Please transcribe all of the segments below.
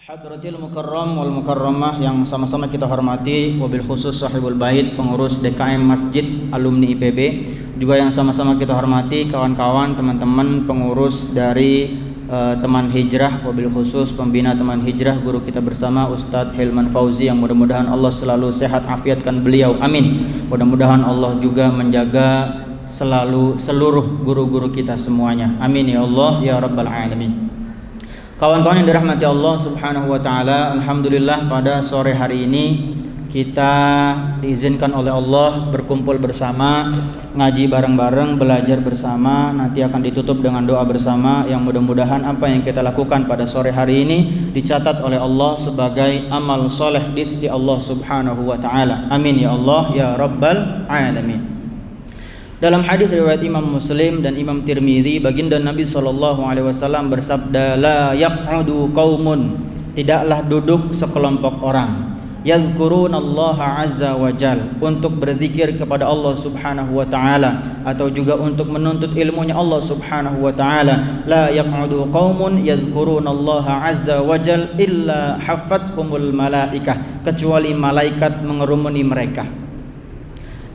Hadratil Mukarram wal Mukarramah yang sama-sama kita hormati, wabil khusus sahibul bait, pengurus DKM Masjid alumni IPB, juga yang sama-sama kita hormati kawan-kawan, teman-teman pengurus dari teman hijrah, wabil khusus pembina teman hijrah, guru kita bersama Ustadz Hilman Fauzi, yang mudah-mudahan Allah selalu sehat afiatkan beliau, amin. Mudah-mudahan Allah juga menjaga selalu seluruh guru-guru kita semuanya, amin ya Allah ya rabbal alamin. Kawan-kawan yang dirahmati Allah subhanahu wa ta'ala, alhamdulillah pada sore hari ini kita diizinkan oleh Allah berkumpul bersama, ngaji bareng-bareng, belajar bersama. Nanti akan ditutup dengan doa bersama, yang mudah-mudahan apa yang kita lakukan pada sore hari ini dicatat oleh Allah sebagai amal soleh di sisi Allah subhanahu wa ta'ala, amin ya Allah ya rabbal alamin. Dalam hadis riwayat Imam Muslim dan Imam Tirmidzi, baginda Nabi SAW bersabda, la yaq'udu qaumun, tidaklah duduk sekelompok orang, yadhkurunallaha azza wa jal, untuk berzikir kepada Allah subhanahu wa ta'ala, atau juga untuk menuntut ilmunya Allah subhanahu wa ta'ala. La yaq'udu qaumun yadhkurunallaha azza wa jal illa haffathumul malaikah, kecuali malaikat mengerumuni mereka.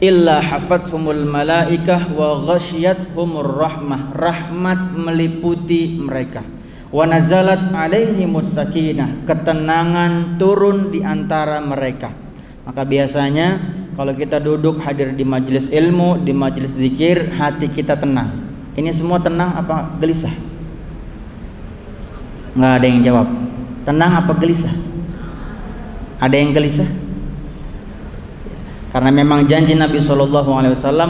Illa hafathumul malaikah wa ghasyiyatuhumur rahmah, rahmat meliputi mereka. Wa nazalat alaihimus sakinah, ketenangan turun di antara mereka. Maka biasanya kalau kita duduk hadir di majelis ilmu, di majelis zikir, hati kita tenang. Ini semua tenang apa gelisah? Nggak ada yang jawab. Tenang apa gelisah? Ada yang gelisah? Karena memang janji Nabi SAW,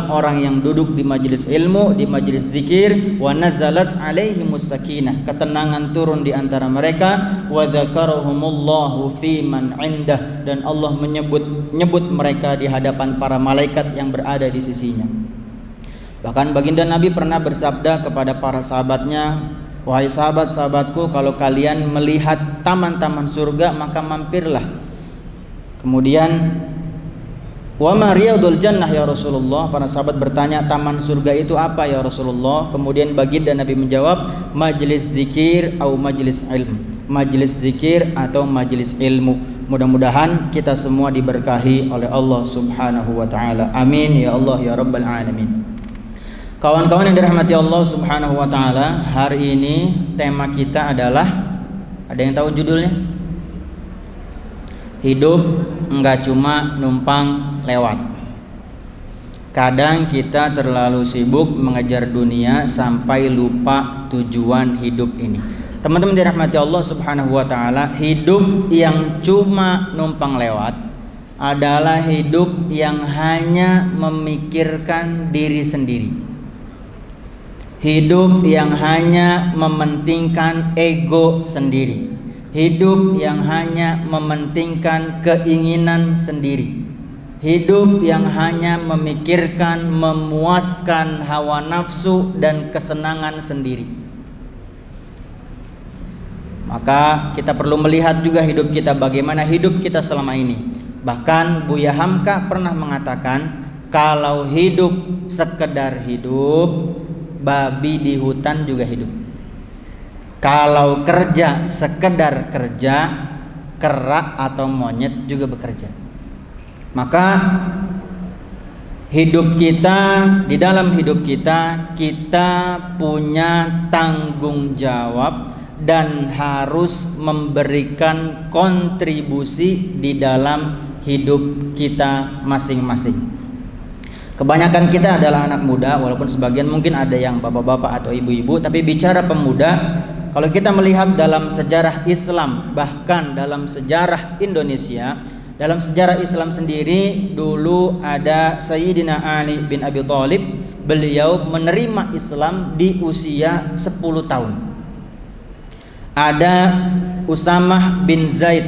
orang yang duduk di majelis ilmu, di majelis zikir, wa nazalat alaihimus sakinah, ketenangan turun di antara mereka, wa dzakarahumullahu fi man indah, dan Allah menyebut mereka di hadapan para malaikat yang berada di sisinya. Bahkan baginda Nabi pernah bersabda kepada para sahabatnya, wahai sahabat-sahabatku, kalau kalian melihat taman-taman surga maka mampirlah. Kemudian, wa ma riyadul jannah ya Rasulullah, para sahabat bertanya, taman surga itu apa ya Rasulullah? Kemudian baginda Nabi menjawab, majlis zikir atau majlis ilmu, majlis zikir atau majlis ilmu. Mudah-mudahan kita semua diberkahi oleh Allah subhanahu wa ta'ala, amin ya Allah ya rabbal alamin. Kawan-kawan yang dirahmati Allah subhanahu wa ta'ala, hari ini tema kita adalah, ada yang tahu judulnya? Hidup enggak cuma numpang lewat. Kadang kita terlalu sibuk mengejar dunia sampai lupa tujuan hidup ini. Teman-teman dirahmati Allah subhanahu wa ta'ala, hidup yang cuma numpang lewat adalah hidup yang hanya memikirkan diri sendiri. Hidup yang hanya mementingkan ego sendiri. Hidup yang hanya mementingkan keinginan sendiri. Hidup yang hanya memikirkan memuaskan hawa nafsu dan kesenangan sendiri. Maka kita perlu melihat juga hidup kita, bagaimana hidup kita selama ini. Bahkan Buya Hamka pernah mengatakan, kalau hidup sekedar hidup, babi di hutan juga hidup. Kalau kerja sekedar kerja, kera atau monyet juga bekerja. Maka hidup kita, di dalam hidup kita, kita punya tanggung jawab dan harus memberikan kontribusi di dalam hidup kita masing-masing. Kebanyakan kita adalah anak muda, walaupun sebagian mungkin ada yang bapak-bapak atau ibu-ibu, tapi bicara pemuda, kalau kita melihat dalam sejarah Islam, bahkan dalam sejarah Indonesia, dalam sejarah Islam sendiri, dulu ada Sayyidina Ali bin Abi Thalib, beliau menerima Islam di usia 10 tahun. Ada Usamah bin Zaid,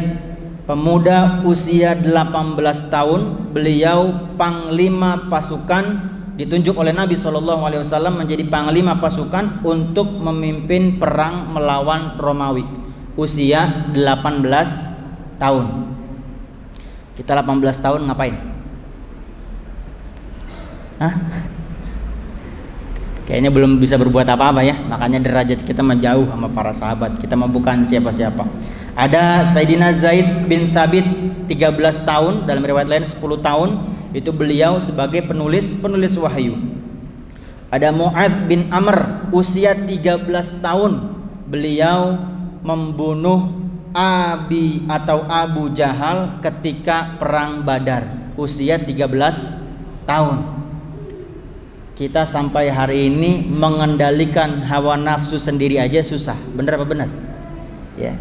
pemuda usia 18 tahun, beliau panglima pasukan, ditunjuk oleh Nabi SAW menjadi panglima pasukan untuk memimpin perang melawan Romawi. Usia 18 tahun. Kita 18 tahun ngapain? Hah? Kayaknya belum bisa berbuat apa-apa ya. Makanya derajat kita menjauh sama para sahabat. Kita mah bukan siapa-siapa. Ada Sayyidina Zaid bin Thabit 13 tahun, dalam riwayat lain 10 tahun, itu beliau sebagai penulis wahyu. Ada Mu'adz bin Amr, usia 13 tahun, beliau membunuh Abu Jahal ketika perang Badar, usia 13 tahun. Kita sampai hari ini mengendalikan hawa nafsu sendiri aja susah. Benar apa benar? Ya.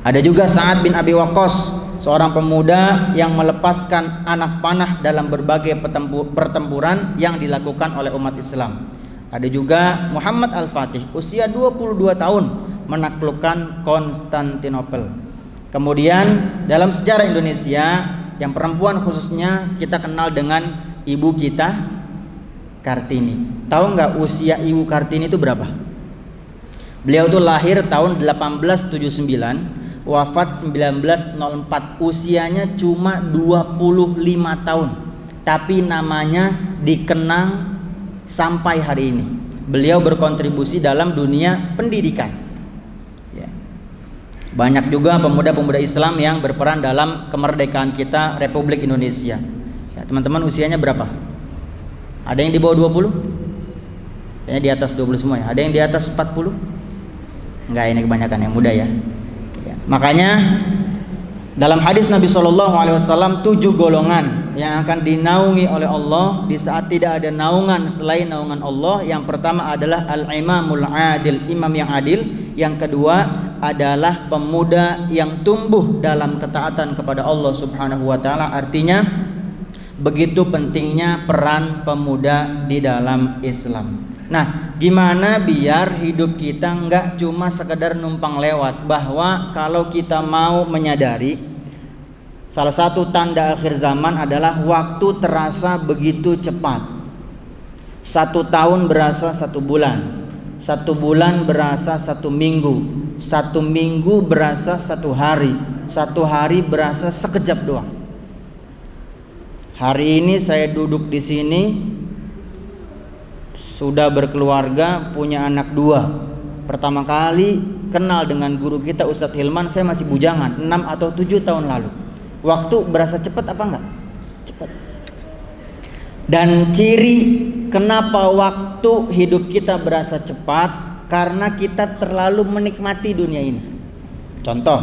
Ada juga Sa'ad bin Abi Waqqas, seorang pemuda yang melepaskan anak panah dalam berbagai pertempuran yang dilakukan oleh umat Islam. Ada juga Muhammad Al-Fatih, usia 22 tahun, menaklukkan Konstantinopel. Kemudian dalam sejarah Indonesia, yang perempuan khususnya kita kenal dengan ibu kita Kartini. Tahu nggak usia ibu Kartini itu berapa? Beliau tuh lahir tahun 1879, wafat 1904, usianya cuma 25 tahun, tapi namanya dikenang sampai hari ini. Beliau berkontribusi dalam dunia pendidikan ya. Banyak juga pemuda-pemuda Islam yang berperan dalam kemerdekaan kita Republik Indonesia ya. Teman-teman usianya berapa? Ada yang di bawah 20? Kayaknya di atas 20 semua ya. Ada yang di atas 40? Enggak, ini kebanyakan yang muda ya. Makanya dalam hadis Nabi SAW 7 golongan yang akan dinaungi oleh Allah di saat tidak ada naungan selain naungan Allah. Yang pertama adalah al-imamul adil, imam yang adil. Yang kedua adalah pemuda yang tumbuh dalam ketaatan kepada Allah Subhanahu wa taala. Artinya begitu pentingnya peran pemuda di dalam Islam. Nah, gimana biar hidup kita nggak cuma sekedar numpang lewat? Bahwa kalau kita mau menyadari, salah satu tanda akhir zaman adalah waktu terasa begitu cepat. 1 tahun berasa 1 bulan, 1 bulan berasa 1 minggu, 1 minggu berasa 1 hari, 1 hari berasa sekejap doang. Hari ini saya duduk di sini, sudah berkeluarga, punya anak 2. Pertama kali kenal dengan guru kita Ustadz Hilman, saya masih bujangan, 6 atau 7 tahun lalu. Waktu berasa cepat apa enggak? Cepat. Dan ciri kenapa waktu hidup kita berasa cepat, karena kita terlalu menikmati dunia ini. Contoh,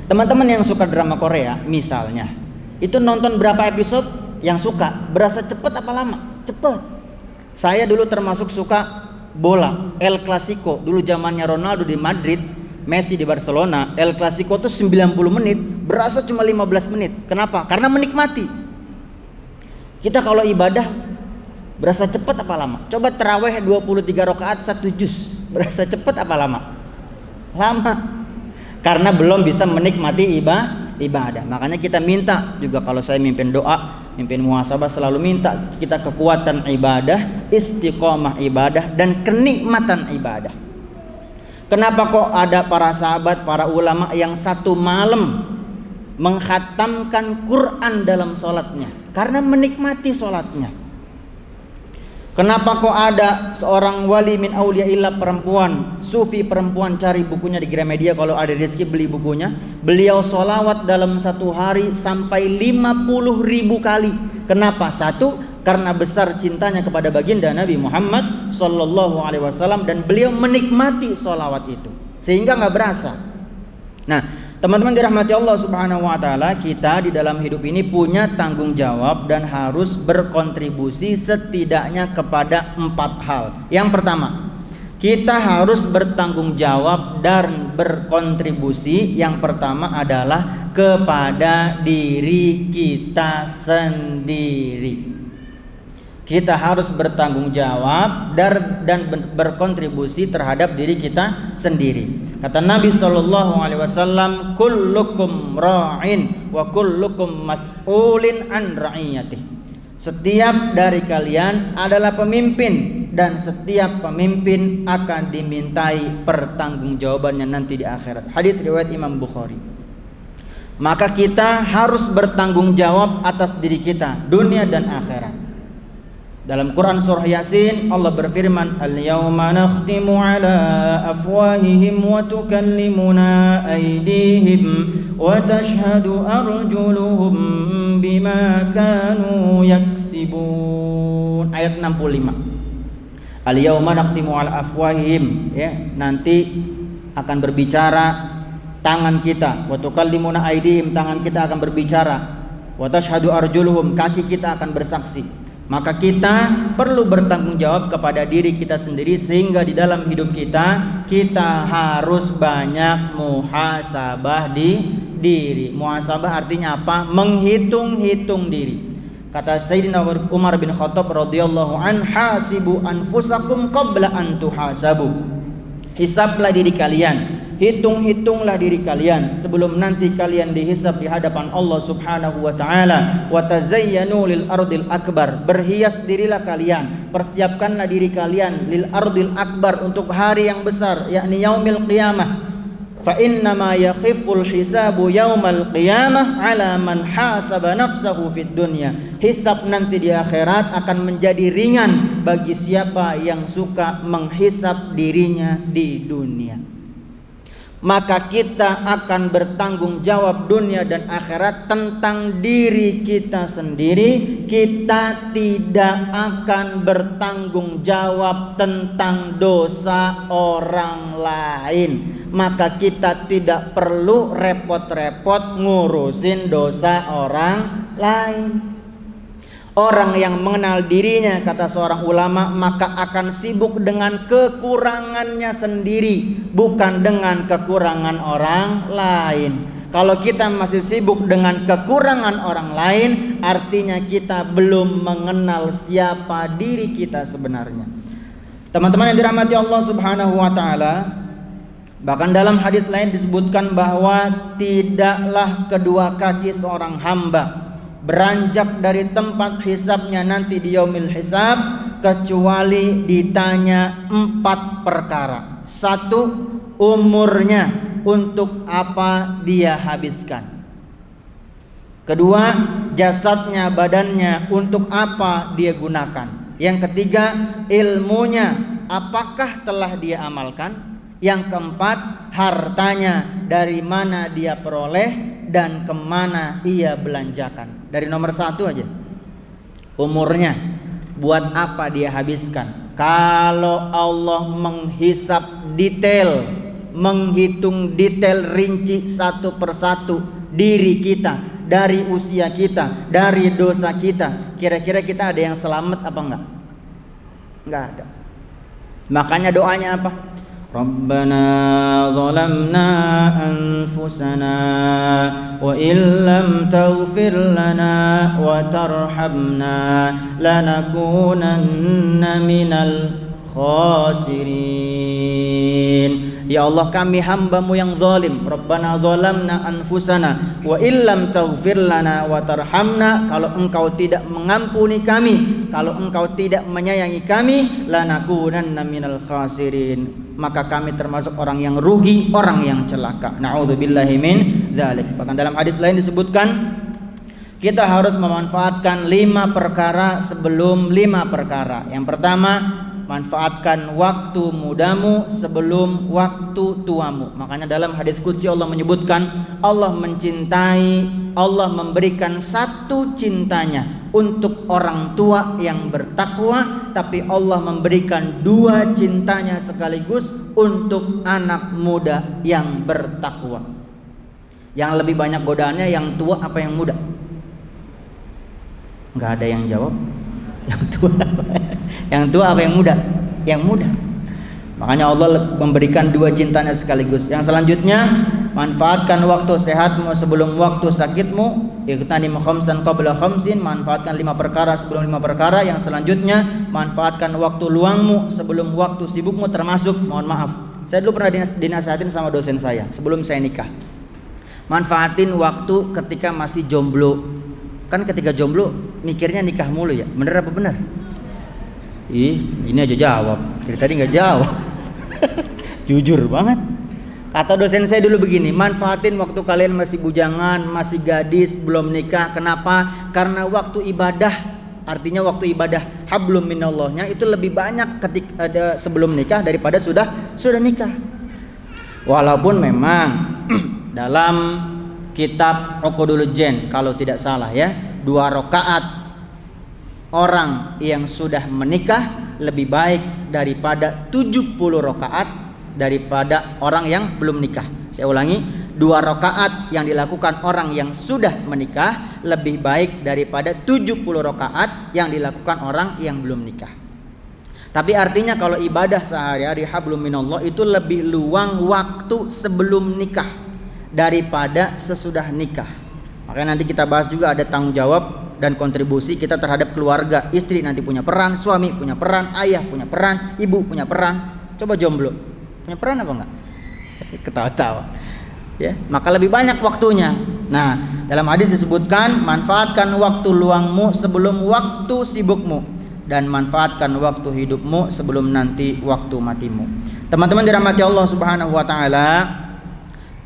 teman-teman yang suka drama Korea misalnya, itu nonton berapa episode yang suka, berasa cepat apa lama? Cepat. Saya dulu termasuk suka bola, El Clasico. Dulu zamannya Ronaldo di Madrid, Messi di Barcelona, El Clasico tuh 90 menit, berasa cuma 15 menit. Kenapa? Karena menikmati. Kita kalau ibadah berasa cepat apa lama? Coba tarawih 23 rakaat 1 juz, berasa cepat apa lama? Lama. Karena belum bisa menikmati ibadah. Makanya kita minta juga, kalau saya mimpin doa, mimpin muhasabah, selalu minta kita kekuatan ibadah, istiqomah ibadah, dan kenikmatan ibadah. Kenapa kok ada para sahabat, para ulama yang 1 malam menghatamkan Quran dalam sholatnya? Karena menikmati sholatnya. Kenapa kok ada seorang wali min auliyaillah perempuan, sufi perempuan, cari bukunya di Gramedia, kalau ada rezeki beli bukunya. Beliau sholawat dalam 1 hari sampai 50.000 kali. Kenapa? 1, karena besar cintanya kepada baginda Nabi Muhammad sallallahu alaihi wasallam, dan beliau menikmati sholawat itu sehingga nggak berasa. Nah, teman-teman dirahmati Allah Subhanahu wa taala, kita di dalam hidup ini punya tanggung jawab dan harus berkontribusi setidaknya kepada 4 hal. Yang pertama, kita harus bertanggung jawab dan berkontribusi. Yang pertama adalah kepada diri kita sendiri. Kita harus bertanggung jawab dan berkontribusi terhadap diri kita sendiri. Kata Nabi SAW, kullukum ra'in wa kullukum mas'ulin an ra'iyatih. Setiap dari kalian adalah pemimpin, dan setiap pemimpin akan dimintai pertanggungjawabannya nanti di akhirat. Hadis riwayat Imam Bukhari. Maka kita harus bertanggung jawab atas diri kita, dunia dan akhirat. Dalam Quran surah Yasin Allah berfirman, "Al-yawma nakhtimu ala afwahihim wa tukallimuna aydihim wa tashhadu arjuluhum bima kanu yaksibun." Ayat 65. Al-yawma nakhtimu ala afwahihim, ya, nanti akan berbicara tangan kita, wa tukallimuna aydihim, tangan kita akan berbicara, wa tashhadu arjuluhum, kaki kita akan bersaksi. Maka kita perlu bertanggung jawab kepada diri kita sendiri, sehingga di dalam hidup kita harus banyak muhasabah di diri. Muhasabah artinya apa? Menghitung-hitung diri. Kata Sayyidina Umar bin Khattab radhiyallahu an, "Hasibu anfusakum qabla an tuhasabu." Hisablah diri kalian, hitung-hitunglah diri kalian sebelum nanti kalian dihisab di hadapan Allah Subhanahu wa taala. Wa tazayyanu lil ardil akbar, berhias dirilah kalian, persiapkanlah diri kalian lil ardil akbar, untuk hari yang besar, yakni yaumil qiyamah. Fa inna ma yakhiful hisabu yaumal qiyamah ala man hasaba nafsahu fid dunya. Hisab nanti di akhirat akan menjadi ringan bagi siapa yang suka menghisab dirinya di dunia. Maka kita akan bertanggung jawab dunia dan akhirat tentang diri kita sendiri. Kita tidak akan bertanggung jawab tentang dosa orang lain. Maka kita tidak perlu repot-repot ngurusin dosa orang lain. Orang yang mengenal dirinya, kata seorang ulama, maka akan sibuk dengan kekurangannya sendiri, bukan dengan kekurangan orang lain. Kalau kita masih sibuk dengan kekurangan orang lain, artinya kita belum mengenal siapa diri kita sebenarnya. Teman-teman yang dirahmati Allah Subhanahu wa taala, bahkan dalam hadis lain disebutkan bahwa tidaklah kedua kaki seorang hamba beranjak dari tempat hisabnya nanti di yaumil hisab kecuali ditanya 4 perkara. 1, umurnya, untuk apa dia habiskan. Kedua, jasadnya, badannya, untuk apa dia gunakan. Yang ketiga, ilmunya, apakah telah dia amalkan. Yang keempat, hartanya, dari mana dia peroleh dan kemana ia belanjakan. Dari nomor 1 aja, umurnya, buat apa dia habiskan. Kalau Allah menghisap detail, menghitung detail rinci satu persatu diri kita, dari usia kita, dari dosa kita, kira-kira kita ada yang selamat apa enggak? Enggak ada. Makanya doanya apa? Rabbana zalamna anfusana wa illam taghfir lana wa tarhamna lanakunanna minal khasirin. Ya Allah, kami hamba-Mu yang zalim. Rabbana zalamna anfusana wa illam taghfir lana wa tarhamna. Kalau Engkau tidak mengampuni kami, kalau Engkau tidak menyayangi kami, lanakunanna minal khasirin, maka kami termasuk orang yang rugi, orang yang celaka. Na'udzubillahi min dzalik. Bahkan dalam hadis lain disebutkan kita harus memanfaatkan 5 perkara sebelum 5 perkara. Yang pertama, manfaatkan waktu mudamu sebelum waktu tuamu. Makanya dalam hadis qudsi Allah menyebutkan, Allah mencintai, Allah memberikan 1 cintanya untuk orang tua yang bertakwa, tapi Allah memberikan 2 cintanya sekaligus untuk anak muda yang bertakwa. Yang lebih banyak godaannya yang tua apa yang muda? Enggak ada yang jawab. Yang tua apa? Yang tua apa yang muda? Yang muda. Makanya Allah memberikan 2 cintanya sekaligus. Yang selanjutnya, manfaatkan waktu sehatmu sebelum waktu sakitmu. Iqtanim khamsan qabla khamsin, manfaatkan 5 perkara sebelum 5 perkara. Yang selanjutnya, manfaatkan waktu luangmu sebelum waktu sibukmu, termasuk, mohon maaf, saya dulu pernah dinasihatin sama dosen saya sebelum saya nikah. Manfaatin waktu ketika masih jomblo. Kan ketika jomblo mikirnya nikah mulu ya. Bener apa bener? Ini aja jawab. Dari tadi nggak jawab. Jujur banget. Kata dosen saya dulu begini, manfaatin waktu kalian masih bujangan, masih gadis, belum nikah. Kenapa? Karena waktu ibadah, artinya waktu ibadah hablum minallahnya itu lebih banyak ketika ada sebelum nikah daripada sudah nikah. Walaupun memang dalam kitab Uqudul Jan kalau tidak salah ya, 2 rakaat orang yang sudah menikah lebih baik daripada 70 rakaat daripada orang yang belum nikah. Saya ulangi, 2 rakaat yang dilakukan orang yang sudah menikah lebih baik daripada 70 rakaat yang dilakukan orang yang belum nikah. Tapi artinya kalau ibadah sehari-hari hablum minallah itu lebih luang waktu sebelum nikah daripada sesudah nikah. Makanya nanti kita bahas juga ada tanggung jawab dan kontribusi kita terhadap keluarga. Istri nanti punya peran, suami punya peran, ayah punya peran, ibu punya peran. Coba jomblo, punya peran apa enggak? Ketawa-tawa. Ya, maka lebih banyak waktunya. Nah, dalam hadis disebutkan manfaatkan waktu luangmu sebelum waktu sibukmu dan manfaatkan waktu hidupmu sebelum nanti waktu matimu. Teman-teman dirahmati Allah Subhanahu wa taala,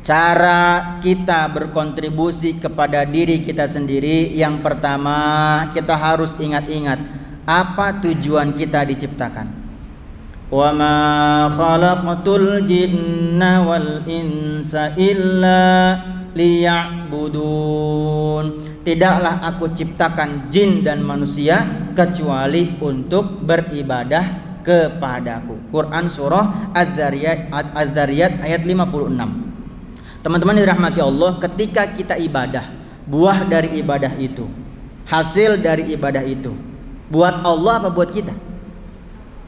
cara kita berkontribusi kepada diri kita sendiri, yang pertama kita harus ingat-ingat apa tujuan kita diciptakan. Wa ma khalaqatul jinna wal insa illa liya'budun. Tidaklah aku ciptakan jin dan manusia kecuali untuk beribadah kepadaku. Quran surah Az-Zariyat ayat 56. Teman-teman dirahmati Allah, ketika kita ibadah, buah dari ibadah itu, hasil dari ibadah itu, buat Allah apa buat kita?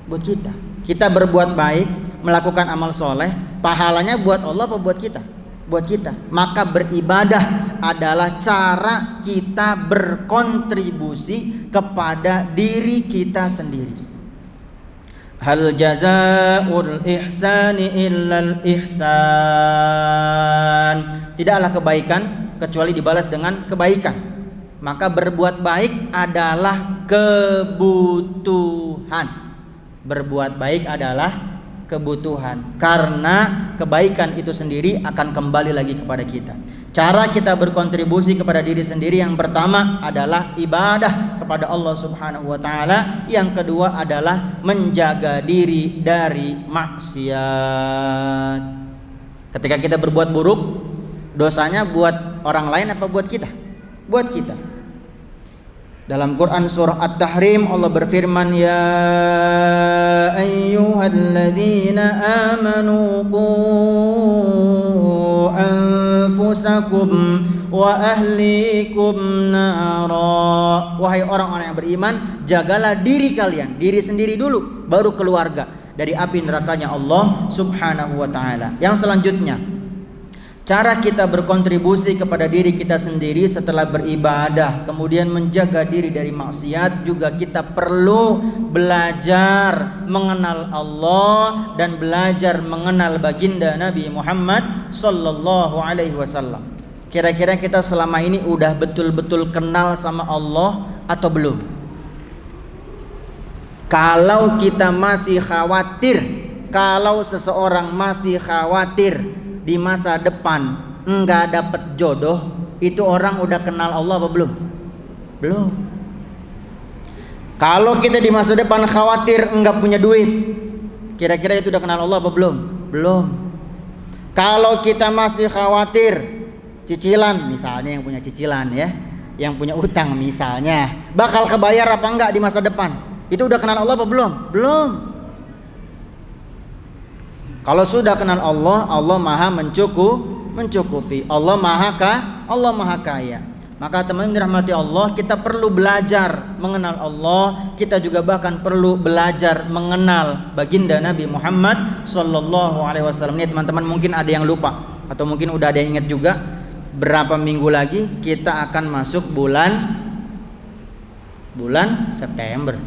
Buat kita. Kita berbuat baik, melakukan amal soleh, pahalanya buat Allah apa buat kita? Buat kita. Maka beribadah adalah cara kita berkontribusi kepada diri kita sendiri. Hal jazaa'ul ihsani illal ihsan. Tidaklah kebaikan kecuali dibalas dengan kebaikan. Maka berbuat baik adalah kebutuhan. Berbuat baik adalah kebutuhan, karena kebaikan itu sendiri akan kembali lagi kepada kita. Cara kita berkontribusi kepada diri sendiri yang pertama adalah ibadah kepada Allah Subhanahu wa taala, yang kedua adalah menjaga diri dari maksiat. Ketika kita berbuat buruk, dosanya buat orang lain apa buat kita? Buat kita. Dalam Quran surah At-Tahrim Allah berfirman, ya ayyuhalladzina amanu qu anfusakum wa ahlikum nara. Wahai orang-orang yang beriman, jagalah diri kalian, diri sendiri dulu, baru keluarga dari api nerakanya Allah Subhanahu wa taala. Yang selanjutnya, cara kita berkontribusi kepada diri kita sendiri setelah beribadah, kemudian menjaga diri dari maksiat, juga kita perlu belajar mengenal Allah dan belajar mengenal baginda Nabi Muhammad sallallahu alaihi wasallam. Kira-kira kita selama ini udah betul-betul kenal sama Allah atau belum? Kalau kita masih khawatir, kalau seseorang masih khawatir di masa depan enggak dapat jodoh, itu orang udah kenal Allah apa belum? Belum. Kalau kita di masa depan khawatir enggak punya duit, kira-kira itu udah kenal Allah apa belum? Belum. Kalau kita masih khawatir cicilan, misalnya yang punya cicilan ya, yang punya utang misalnya, bakal kebayar apa enggak di masa depan, itu udah kenal Allah apa belum? Belum. Kalau sudah kenal Allah, Allah maha mencukupi, Allah maha kaya. Maka teman-teman dirahmati Allah, kita perlu belajar mengenal Allah. Kita juga bahkan perlu belajar mengenal baginda Nabi Muhammad sallallahu alaihi wasallam. Ini teman-teman mungkin ada yang lupa, atau mungkin udah ada yang ingat juga. Berapa minggu lagi kita akan masuk bulan September.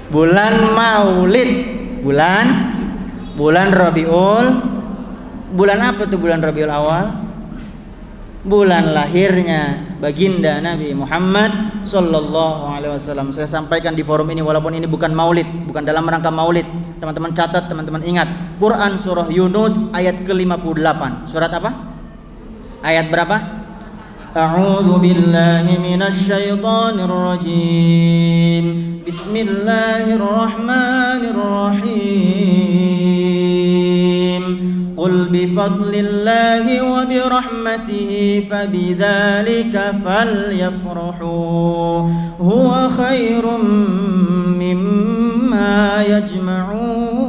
Bulan Maulid, bulan Rabiul, bulan apa tuh bulan Rabiul Awal? Bulan lahirnya baginda Nabi Muhammad sallallahu alaihi wasallam. Saya sampaikan di forum ini walaupun ini bukan Maulid, bukan dalam rangka Maulid. Teman-teman catat, teman-teman ingat. Quran surah Yunus ayat ke-58. Surat apa? Ayat berapa? A'udzu billahi minasy syaithanir rajim. Bismillahirrahmanirrahim. Qul bifadlillahi wa birahmatihi fabidzalika falyafrahu huwa khairum mimma yajma'un.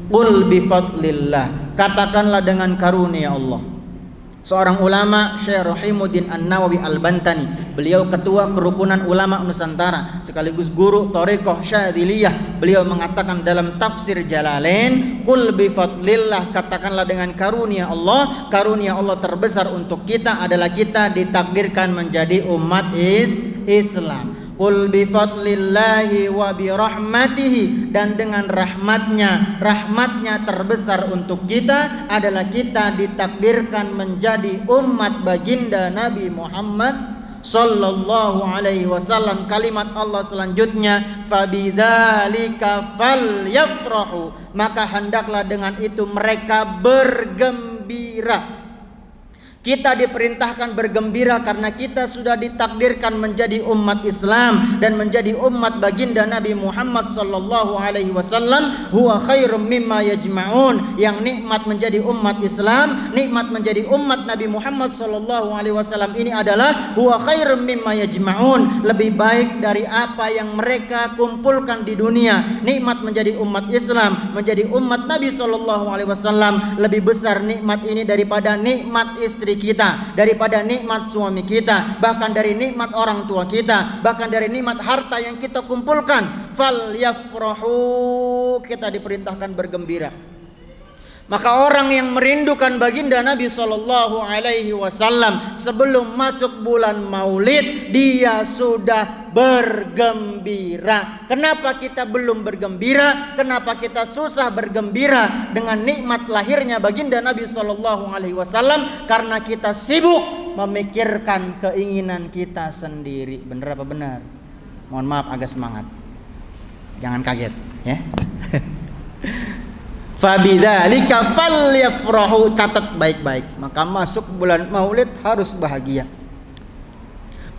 Qul bifadlillah, katakanlah dengan karunia Allah. Seorang ulama, Syekh Rahimuddin An-Nawawi Al-Bantani, beliau ketua kerukunan ulama Nusantara sekaligus guru Thariqah Syadziliyah. Beliau mengatakan dalam tafsir Jalalain, qul bifadlillah, katakanlah dengan karunia Allah. Karunia Allah terbesar untuk kita adalah kita ditakdirkan menjadi umat Islam. Qul bifadlillahi wa birahmatihi, dan dengan rahmatnya terbesar untuk kita adalah kita ditakdirkan menjadi umat baginda Nabi Muhammad sallallahu alaihi wasallam. Kalimat Allah selanjutnya, fabidzalika falyafrahu, maka hendaklah dengan itu mereka bergembira. Kita diperintahkan bergembira karena kita sudah ditakdirkan menjadi umat Islam dan menjadi umat baginda Nabi Muhammad sallallahu alaihi wasallam. Huwa khairum mimma yajma'un, yang nikmat menjadi umat Islam, nikmat menjadi umat Nabi Muhammad sallallahu alaihi wasallam ini adalah huwa khairum mimma yajma'un, lebih baik dari apa yang mereka kumpulkan di dunia. Nikmat menjadi umat Islam, menjadi umat Nabi sallallahu alaihi wasallam, lebih besar nikmat ini daripada nikmat istri kita, daripada nikmat suami kita, bahkan dari nikmat orang tua kita, bahkan dari nikmat harta yang kita kumpulkan. Falyafrahu, kita diperintahkan bergembira. Maka orang yang merindukan baginda Nabi sallallahu alaihi wasallam sebelum masuk bulan Maulid, dia sudah bergembira. Kenapa kita belum bergembira? Kenapa kita susah bergembira dengan nikmat lahirnya baginda Nabi sallallahu alaihi wasallam? Karena kita sibuk memikirkan keinginan kita sendiri. Benar apa benar? Mohon maaf agak semangat. Jangan kaget, ya. Fabidzalika falyafrahu, catat baik-baik. Maka masuk bulan Maulid harus bahagia.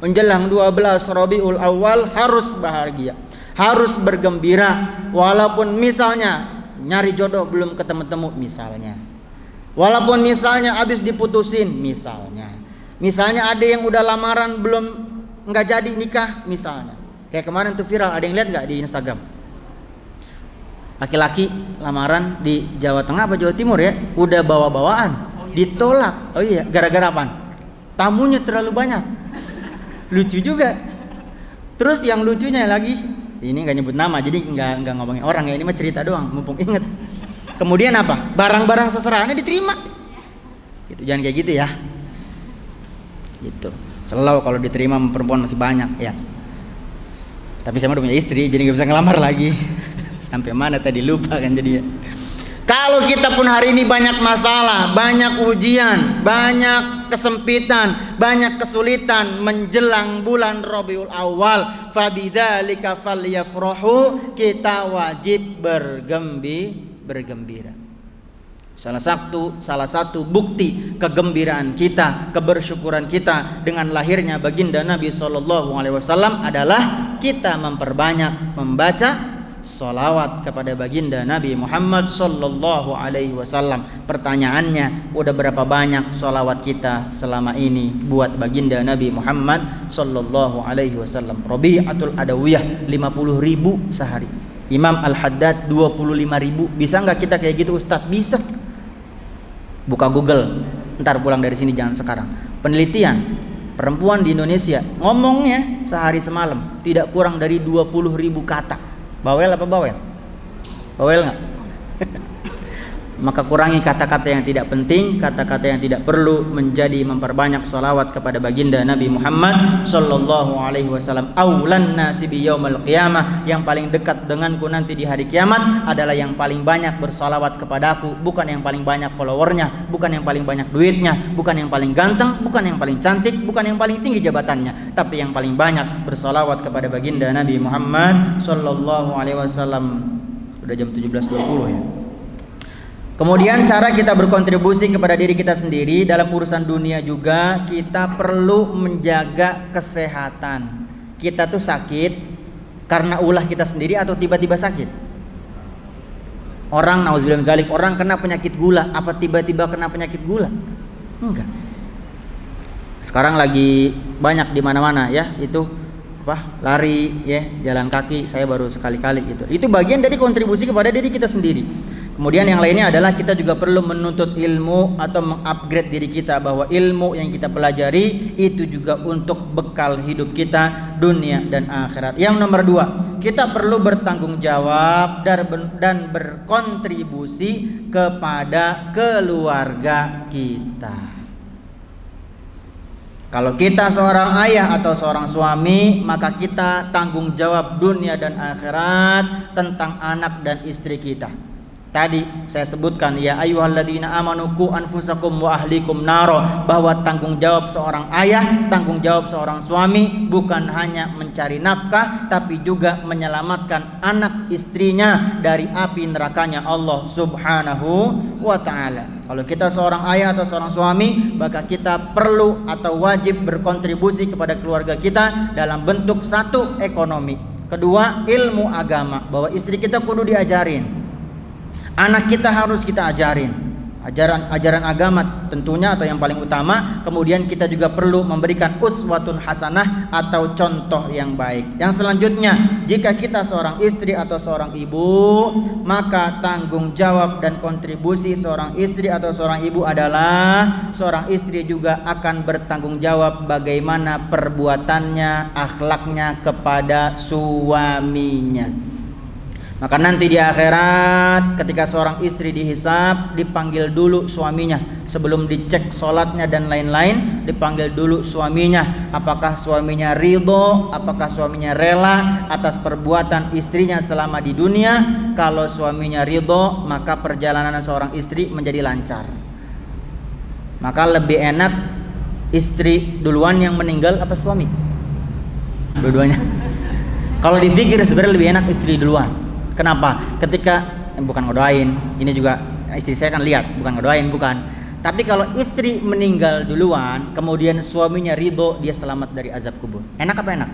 Menjelang 12 Rabiul Awal harus bahagia, harus bergembira. Walaupun misalnya nyari jodoh belum ketemu-temu misalnya. Walaupun misalnya habis diputusin misalnya ada yang udah lamaran belum enggak jadi nikah misalnya. Kayak kemarin tuh viral, ada yang lihat enggak di Instagram? Laki-laki lamaran di Jawa Tengah apa Jawa Timur ya, udah bawa-bawaan, ditolak. Oh iya, gara-gara apaan? Tamunya terlalu banyak. Lucu juga. Terus yang lucunya lagi, ini nggak nyebut nama, jadi nggak ngomongin orang ya, ini mah cerita doang, mumpung inget. Kemudian apa? Barang-barang seserahannya diterima. Gitu, jangan kayak gitu ya. Gitu. Selalu kalau diterima perempuan masih banyak ya. Tapi saya udah punya istri, jadi nggak bisa ngelamar lagi. Sampai mana tadi lupa kan jadinya. Kalau kita pun hari ini banyak masalah, banyak ujian, banyak kesempitan, banyak kesulitan menjelang bulan Rabiul Awal, fabidzalika falyafrahu, kita wajib bergembira. Salah satu bukti kegembiraan kita, kebersyukuran kita dengan lahirnya baginda Nabi sallallahu alaihi wasallam adalah kita memperbanyak membaca sholawat kepada baginda Nabi Muhammad sallallahu alaihi wasallam. Pertanyaannya, udah berapa banyak sholawat kita selama ini buat baginda Nabi Muhammad sallallahu alaihi wasallam? Rabi'atul Adawiyah 50.000 sehari. Imam Al-Haddad 25.000. Bisa nggak kita kayak gitu Ustadz? Bisa. Buka Google, ntar pulang dari sini, jangan sekarang. Penelitian perempuan di Indonesia ngomongnya sehari semalam tidak kurang dari 20.000 kata. Bawel apa bawel? Bawel nggak? Maka kurangi kata-kata yang tidak penting, kata-kata yang tidak perlu, menjadi memperbanyak salawat kepada baginda Nabi Muhammad sallallahu alaihi wasallam. Aulan nasi bi yaumil qiyamah, yang paling dekat denganku nanti di hari kiamat adalah yang paling banyak bersalawat kepadaku, bukan yang paling banyak followernya, bukan yang paling banyak duitnya, bukan yang paling ganteng, bukan yang paling cantik, bukan yang paling tinggi jabatannya, tapi yang paling banyak bersalawat kepada baginda Nabi Muhammad sallallahu alaihi wasallam. Sudah jam 17.20 ya. Kemudian cara kita berkontribusi kepada diri kita sendiri dalam urusan dunia juga, kita perlu menjaga kesehatan. Kita tuh sakit karena ulah kita sendiri atau tiba-tiba sakit? Orang nauzubillah min dzalik, orang kena penyakit gula, apa tiba-tiba kena penyakit gula? Enggak. Sekarang lagi banyak di mana-mana ya, itu lari ya, jalan kaki, saya baru sekali-kali gitu. Itu bagian dari kontribusi kepada diri kita sendiri. Kemudian yang lainnya adalah kita juga perlu menuntut ilmu atau mengupgrade diri kita, bahwa ilmu yang kita pelajari itu juga untuk bekal hidup kita dunia dan akhirat. Yang nomor 2, kita perlu bertanggung jawab dan berkontribusi kepada keluarga kita. Kalau kita seorang ayah atau seorang suami, maka kita tanggung jawab dunia dan akhirat tentang anak dan istri kita. Tadi saya sebutkan, ya ayyuhalladzina amanu qu anfusakum wa ahlikum naro, bahwa tanggung jawab seorang ayah, tanggung jawab seorang suami bukan hanya mencari nafkah, tapi juga menyelamatkan anak istrinya dari api nerakanya Allah Subhanahu wa ta'ala. Kalau kita seorang ayah atau seorang suami, maka kita perlu atau wajib berkontribusi kepada keluarga kita dalam bentuk satu, ekonomi, kedua, ilmu agama, bahwa istri kita kudu diajarin, anak kita harus kita ajarin ajaran agama tentunya, atau yang paling utama. Kemudian kita juga perlu memberikan uswatun hasanah atau contoh yang baik. Yang selanjutnya, jika kita seorang istri atau seorang ibu, maka tanggung jawab dan kontribusi seorang istri atau seorang ibu adalah seorang istri juga akan bertanggung jawab bagaimana perbuatannya, akhlaknya kepada suaminya. Maka nanti di akhirat ketika seorang istri dihisab, dipanggil dulu suaminya. Sebelum dicek sholatnya dan lain-lain, dipanggil dulu suaminya. Apakah suaminya ridho, apakah suaminya rela atas perbuatan istrinya selama di dunia. Kalau suaminya ridho, maka perjalanan seorang istri menjadi lancar. Maka lebih enak istri duluan yang meninggal apa suami? Dua-duanya. Kalau dipikir sebenarnya lebih enak istri duluan. Kenapa? Ketika bukan ngedoain, ini juga istri saya kan lihat, bukan ngedoain, bukan. Tapi kalau istri meninggal duluan, kemudian suaminya ridho, dia selamat dari azab kubur. Enak apa enak?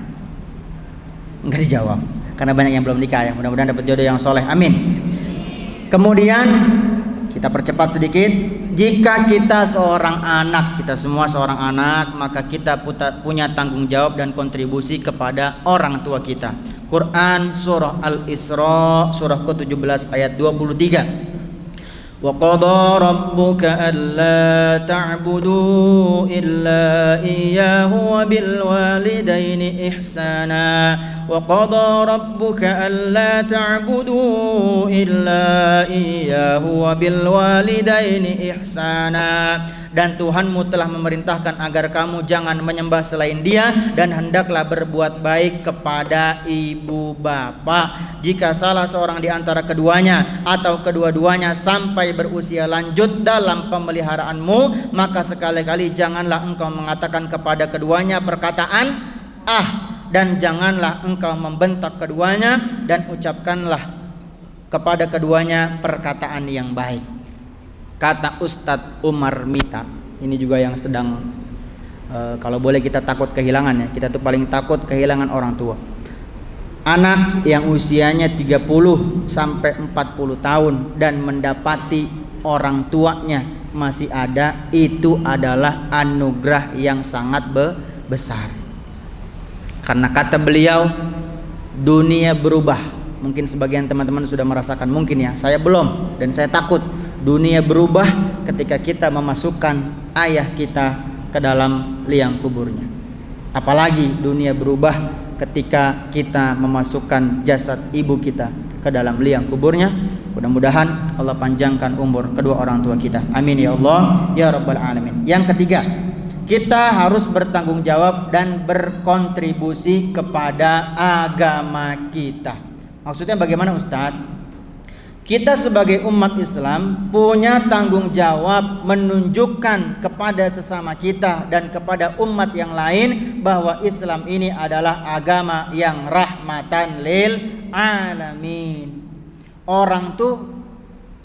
Enggak dijawab, karena banyak yang belum nikah ya. Mudah-mudahan dapat jodoh yang soleh, amin. Kemudian kita percepat sedikit. Jika kita seorang anak, kita semua seorang anak, maka kita punya tanggung jawab dan kontribusi kepada orang tua kita. Quran surah Al-Isra surah ke-17 ayat 23. Wa qada rabbuka alla ta'budu illa iyyahu wa bil walidaini ihsana. Wa qada rabbuka alla ta'budu illa iyyahu wa bil walidaini ihsana. Dan Tuhanmu telah memerintahkan agar kamu jangan menyembah selain Dia, dan hendaklah berbuat baik kepada ibu bapak. Jika salah seorang di antara keduanya atau kedua-duanya sampai berusia lanjut dalam pemeliharaanmu, maka sekali-kali janganlah engkau mengatakan kepada keduanya perkataan dan janganlah engkau membentak keduanya, dan ucapkanlah kepada keduanya perkataan yang baik. Kata Ustadz Umar Mita, ini juga yang sedang kalau boleh kita takut kehilangan ya. Kita tuh paling takut kehilangan orang tua. Anak yang usianya 30 sampai 40 tahun dan mendapati orang tuanya masih ada, itu adalah anugerah yang sangat besar. Karena kata beliau, dunia berubah. Mungkin sebagian teman-teman sudah merasakan, mungkin ya, saya belum, dan saya takut. Dunia berubah ketika kita memasukkan ayah kita ke dalam liang kuburnya. Apalagi dunia berubah ketika kita memasukkan jasad ibu kita ke dalam liang kuburnya. Mudah-mudahan Allah panjangkan umur kedua orang tua kita. Amin ya Allah ya Rabbal Alamin. Yang ketiga, kita harus bertanggung jawab dan berkontribusi kepada agama kita. Maksudnya bagaimana Ustadz? Kita sebagai umat Islam punya tanggung jawab menunjukkan kepada sesama kita dan kepada umat yang lain bahwa Islam ini adalah agama yang rahmatan lil alamin. Orang tuh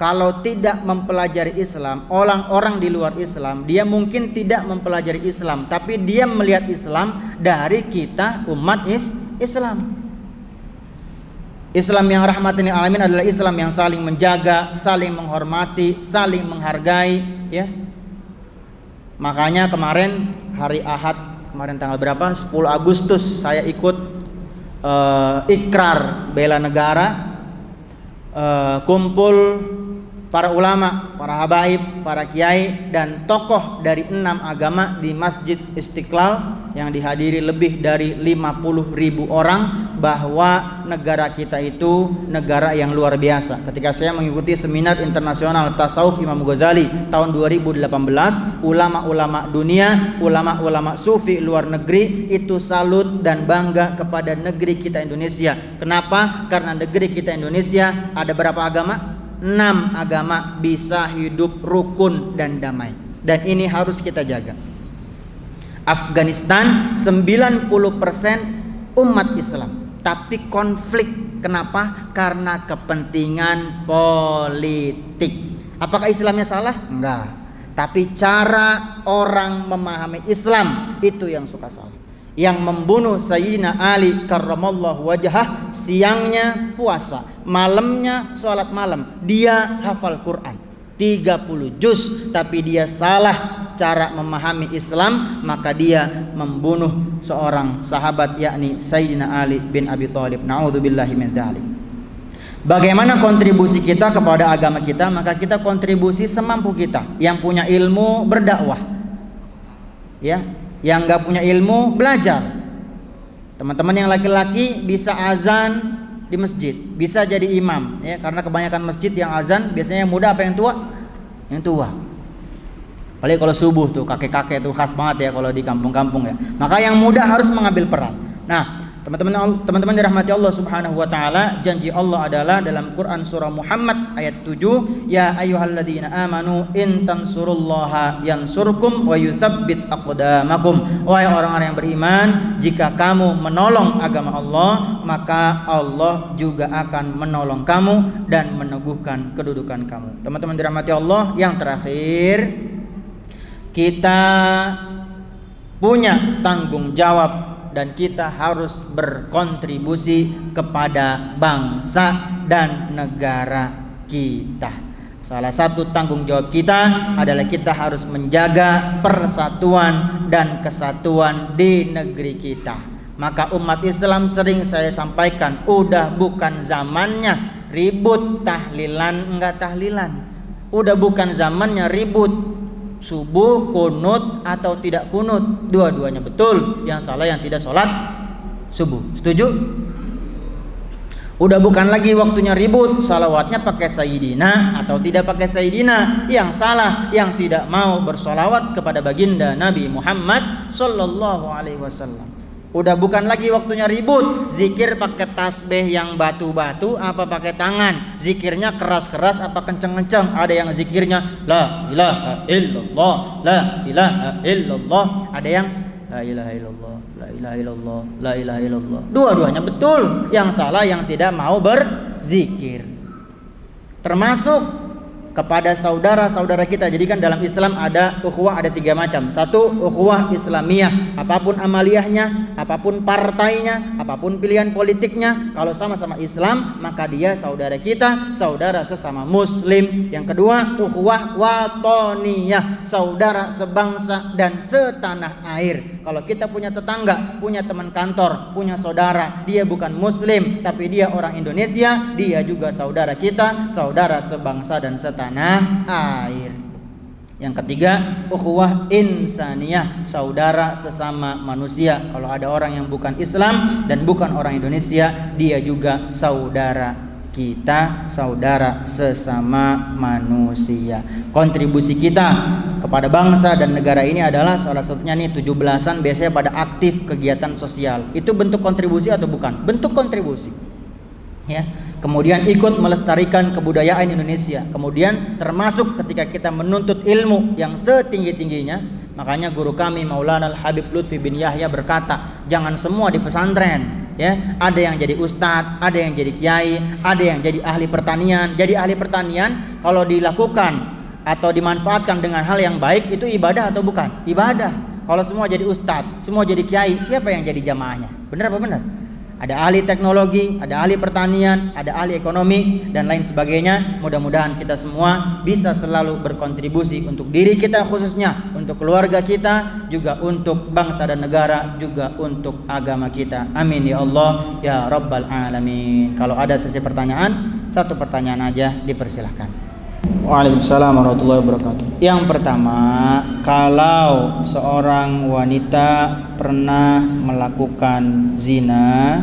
kalau tidak mempelajari Islam, orang-orang di luar Islam, dia mungkin tidak mempelajari Islam, tapi dia melihat Islam dari kita umat Islam. Islam yang rahmatan lil alamin adalah Islam yang saling menjaga, saling menghormati, saling menghargai, ya. Makanya kemarin hari Ahad, kemarin tanggal berapa? 10 Agustus saya ikut ikrar bela negara, kumpul para ulama, para habaib, para kiai dan tokoh dari 6 agama di Masjid Istiqlal yang dihadiri lebih dari 50.000 orang, bahwa negara kita itu negara yang luar biasa. Ketika saya mengikuti seminar internasional tasawuf Imam Ghazali tahun 2018, ulama-ulama dunia, ulama-ulama sufi luar negeri itu salut dan bangga kepada negeri kita Indonesia. Kenapa? Karena negeri kita Indonesia ada berapa agama? 6 agama bisa hidup rukun dan damai, dan ini harus kita jaga. Afghanistan 90% umat Islam, tapi konflik. Kenapa? Karena kepentingan politik. Apakah Islamnya salah? Enggak. Tapi cara orang memahami Islam itu yang suka salah. Yang membunuh Sayyidina Ali karramallahu wajhah, siangnya puasa, malamnya sholat malam, dia hafal Quran 30 juz, tapi dia salah cara memahami Islam, maka dia membunuh seorang sahabat, yakni Sayyidina Ali bin Abi Thalib. Na'udzubillahi min dzalik. Bagaimana kontribusi kita kepada agama kita? Maka kita kontribusi semampu kita. Yang punya ilmu berdakwah, ya. Yang nggak punya ilmu belajar. Teman-teman yang laki-laki bisa azan di masjid, bisa jadi imam, ya, karena kebanyakan masjid yang azan biasanya yang muda apa yang tua? Yang tua. Apalagi kalau subuh tuh kakek-kakek tuh khas banget ya kalau di kampung-kampung ya. Maka yang muda harus mengambil peran. Nah, teman-teman dirahmati Allah Subhanahu wa taala, janji Allah adalah dalam Quran surah Muhammad ayat 7, ya ayyuhalladzina amanu in tansurullaha yansurkum wa yutsabbit aqdamakum. Wahai orang-orang yang beriman, jika kamu menolong agama Allah, maka Allah juga akan menolong kamu dan meneguhkan kedudukan kamu. Teman-teman dirahmati Allah, yang terakhir, kita punya tanggung jawab dan kita harus berkontribusi kepada bangsa dan negara kita. Salah satu tanggung jawab kita adalah kita harus menjaga persatuan dan kesatuan di negeri kita. Maka umat Islam sering saya sampaikan, udah bukan zamannya ribut tahlilan enggak tahlilan. Udah bukan zamannya ribut subuh kunut atau tidak kunut, dua-duanya betul. Yang salah yang tidak sholat subuh. Setuju? Udah bukan lagi waktunya ribut salawatnya pakai sayyidina atau tidak pakai sayyidina. Yang salah yang tidak mau bersolawat kepada baginda Nabi Muhammad sallallahu alaihi wasallam. Udah bukan lagi waktunya ribut zikir pakai tasbih yang batu-batu apa pakai tangan, zikirnya keras-keras apa kenceng-kenceng. Ada yang zikirnya la ilaha illallah, la ilaha illallah. Ada yang la ilaha illallah, la ilaha illallah, la ilaha illallah. Dua-duanya betul. Yang salah yang tidak mau berzikir. Termasuk kepada saudara-saudara kita. Jadi kan dalam Islam ada ukhuwah, ada 3 macam. 1, ukhuwah Islamiyah, apapun amaliyahnya, apapun partainya, apapun pilihan politiknya, kalau sama-sama Islam maka dia saudara kita, saudara sesama muslim. Yang kedua, ukhuwah watoniyah, saudara sebangsa dan setanah air. Kalau kita punya tetangga, punya teman kantor, punya saudara, dia bukan muslim tapi dia orang Indonesia, dia juga saudara kita, saudara sebangsa dan setanah air. Yang ketiga, ukhuwah insaniyah, saudara sesama manusia. Kalau ada orang yang bukan Islam dan bukan orang Indonesia, dia juga saudara kita, saudara sesama manusia. Kontribusi kita kepada bangsa dan negara ini adalah salah satunya nih 17-an biasanya pada aktif kegiatan sosial. Itu bentuk kontribusi atau bukan? Bentuk kontribusi. Ya. Kemudian ikut melestarikan kebudayaan Indonesia. Kemudian termasuk ketika kita menuntut ilmu yang setinggi-tingginya. Makanya guru kami Maulana Al-Habib Lutfi bin Yahya berkata, jangan semua di pesantren, ya. Ada yang jadi ustadz, ada yang jadi kiai, ada yang jadi ahli pertanian. Jadi ahli pertanian kalau dilakukan atau dimanfaatkan dengan hal yang baik itu ibadah atau bukan? Ibadah. Kalau semua jadi ustadz, semua jadi kiai, siapa yang jadi jamaahnya? Benar apa benar? Ada ahli teknologi, ada ahli pertanian, ada ahli ekonomi dan lain sebagainya. Mudah-mudahan kita semua bisa selalu berkontribusi untuk diri kita khususnya, untuk keluarga kita, juga untuk bangsa dan negara, juga untuk agama kita. Amin ya Allah ya Rabbal Alamin. Kalau ada sesi pertanyaan, satu pertanyaan aja dipersilahkan. Waalaikumsalam warahmatullahi wabarakatuh. Yang pertama, kalau seorang wanita pernah melakukan zina,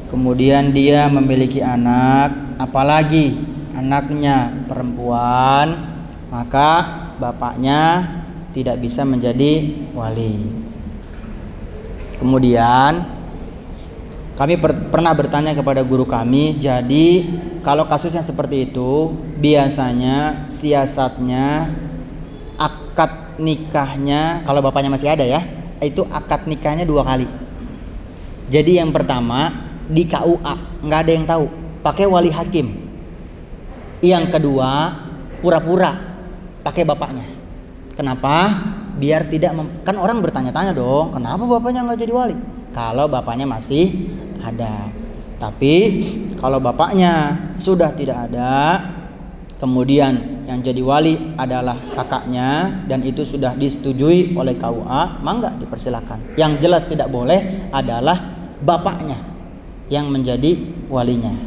kemudian dia memiliki anak, apalagi anaknya perempuan, maka bapaknya tidak bisa menjadi wali. Kemudian kami pernah bertanya kepada guru kami, jadi kalau kasusnya seperti itu, biasanya siasatnya akad nikahnya, kalau bapaknya masih ada ya, itu akad nikahnya 2 kali. Jadi yang pertama di KUA, nggak ada yang tahu, pakai wali hakim. Yang kedua pura-pura pakai bapaknya. Kenapa? Biar tidak kan orang bertanya-tanya dong, kenapa bapaknya nggak jadi wali? Kalau bapaknya masih ada. Tapi kalau bapaknya sudah tidak ada, kemudian yang jadi wali adalah kakaknya dan itu sudah disetujui oleh KUA, mangga dipersilakan. Yang jelas tidak boleh adalah bapaknya yang menjadi walinya.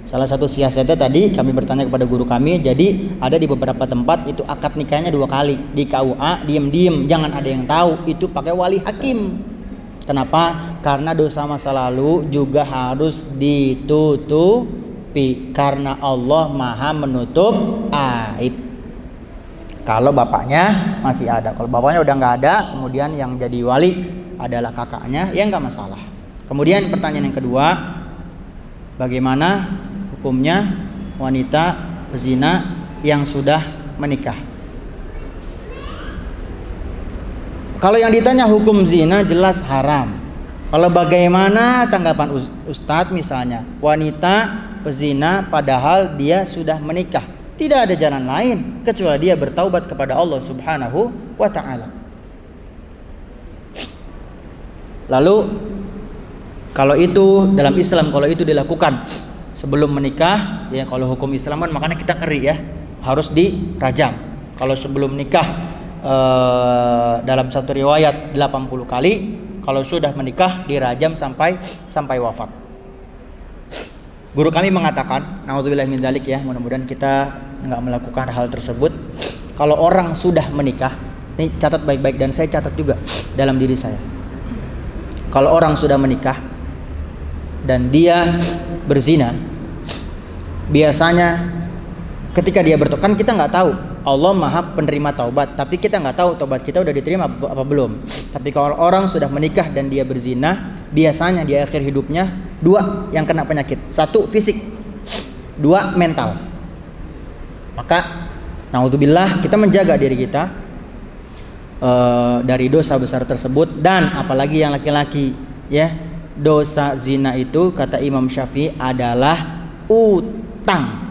Salah satu siasatnya tadi kami bertanya kepada guru kami, jadi ada di beberapa tempat itu akad nikahnya 2 kali. Di KUA diem-diem, jangan ada yang tahu, itu pakai wali hakim. Kenapa? Karena dosa masa lalu juga harus ditutupi, karena Allah Maha menutup aib. Kalau bapaknya masih ada, kalau bapaknya udah nggak ada, kemudian yang jadi wali adalah kakaknya, ya nggak masalah. Kemudian pertanyaan yang kedua, bagaimana hukumnya wanita pezina yang sudah menikah? Kalau yang ditanya hukum zina jelas haram. Kalau bagaimana tanggapan Ustadz misalnya, wanita pezina padahal dia sudah menikah, tidak ada jalan lain kecuali dia bertaubat kepada Allah Subhanahu wa ta'ala. Lalu kalau itu dalam Islam, kalau itu dilakukan sebelum menikah, ya kalau hukum Islam kan makanya kita ngeri ya, harus dirajam. Kalau sebelum nikah dalam satu riwayat 80 kali, kalau sudah menikah dirajam sampai wafat. Guru kami mengatakan, naudzubillah min dzalik ya, mudah-mudahan kita enggak melakukan hal tersebut. Kalau orang sudah menikah, ini catat baik-baik dan saya catat juga dalam diri saya. Kalau orang sudah menikah dan dia berzina, biasanya ketika dia bertobat, kan kita nggak tahu, Allah Maha penerima taubat, tapi kita nggak tahu taubat kita udah diterima apa belum. Tapi kalau orang sudah menikah dan dia berzina, biasanya di akhir hidupnya 2 yang kena penyakit, 1 fisik, 2 mental. Maka naudzubillah, kita menjaga diri kita dari dosa besar tersebut. Dan apalagi yang laki-laki ya, dosa zina itu kata Imam Syafi'i adalah utang.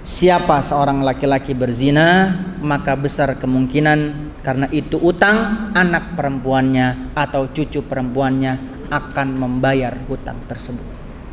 Siapa seorang laki-laki berzina, maka besar kemungkinan karena itu utang, anak perempuannya atau cucu perempuannya akan membayar hutang tersebut.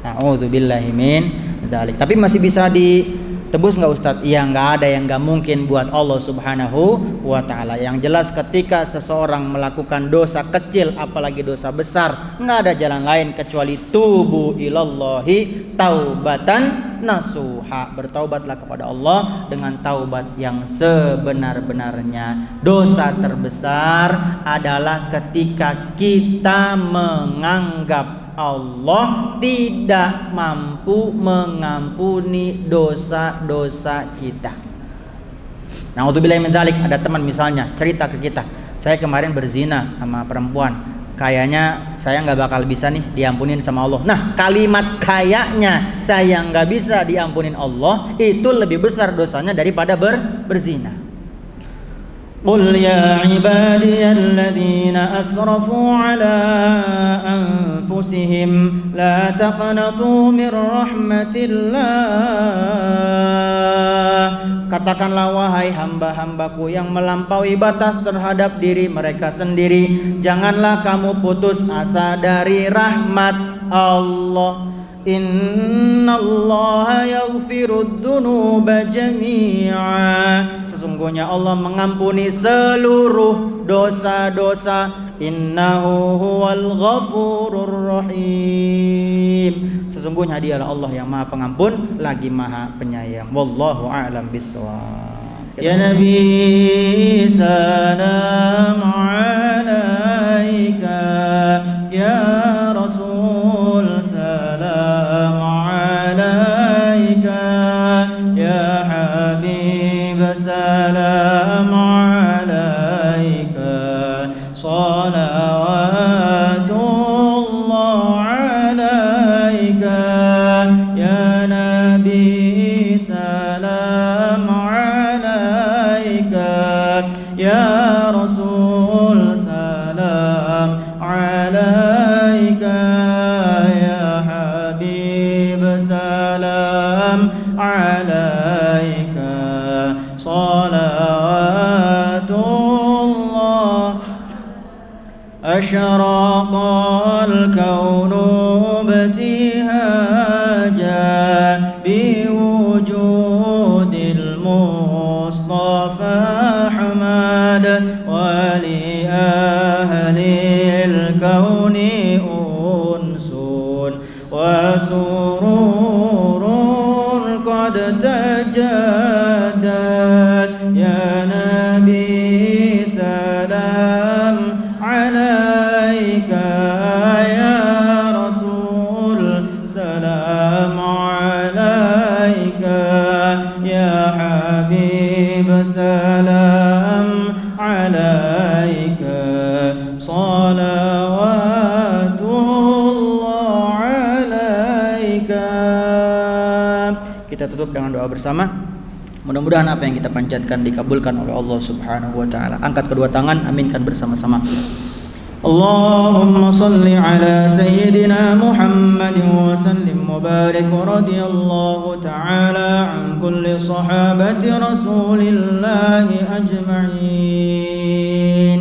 Na'udzubillahi min dzalik. Tapi masih bisa ditebus nggak Ustadz? Ya nggak ada yang nggak mungkin buat Allah Subhanahu wa ta'ala. Yang jelas ketika seseorang melakukan dosa kecil apalagi dosa besar, nggak ada jalan lain kecuali tubu ilallahi taubatan nasuha. Bertaubatlah kepada Allah dengan taubat yang sebenar-benarnya. Dosa terbesar adalah ketika kita menganggap Allah tidak mampu mengampuni dosa-dosa kita. Na'udzubillahi min dzalik. Ada teman misalnya cerita ke kita, saya kemarin berzina sama perempuan, kayaknya saya nggak bakal bisa nih diampunin sama Allah. Nah, kalimat kayaknya saya nggak bisa diampunin Allah itu lebih besar dosanya daripada berzina. قل يا عبادي الذين أسرفوا على أنفسهم لا تقنطوا من رحمة الله. Katakanlah wahai hamba-hambaku yang melampaui batas terhadap diri mereka sendiri, janganlah kamu putus asa dari rahmat Allah. Innallaha yaghfirudz dzunuba jami'a. Sesungguhnya Allah mengampuni seluruh dosa-dosa. Innahu huwal ghafurur rahim. Sesungguhnya Dialah Allah yang Maha Pengampun lagi Maha Penyayang. Wallahu a'lam bishawab. Ya Nabi salam alaika, ya Rasul salam alaika, ya Habib salam alaika, salawatullah alaika, ya Nabi salam alaika, ya Rasul salam alaika, ya Habib salam alaika, salawatullah. أشرق الكون ابتهاجا بوجود المصطفى أحمد، ولأهل الكون أنس وسرور قد تجدد. يا نبي سلام عليك، يا رسول سلام عليك، يا حبيب سلام عليك، صلوات الله عليك. Kita tutup dengan doa bersama. Mudah-mudahan apa yang kita panjatkan dikabulkan oleh Allah Subhanahu wa taala. Angkat kedua tangan, aminkan bersama-sama. Allahumma salli ala sayyidina Muhammad wa sallim wa barik wa radiyallahu ta'ala an kulli sahabati Rasulillahi ajma'in.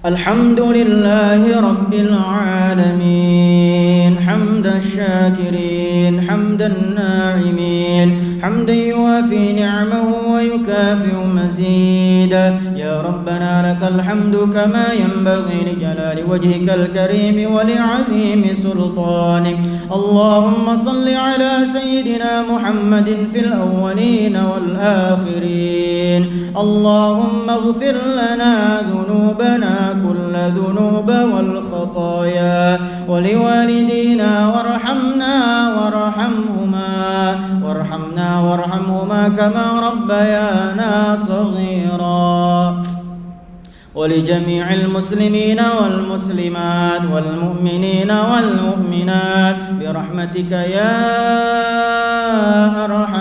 Alhamdulillahi rabbil alamin, hamdash shakirin, hamdan na'imin, حمدا يوافي نعمه ويكافئ مزيدا. يا ربنا لك الحمد كما ينبغي لجلال وجهك الكريم ولعظيم سلطانك. اللهم صل على سيدنا محمد في الأولين والآخرين. اللهم اغفر لنا ذنوبنا كل ذنوب والخطايا، ولوالدينا وارحمنا وارحمهما كما ربيانا صغيرا، ولجميع المسلمين والمسلمات والمؤمنين والمؤمنات برحمتك يا أرحم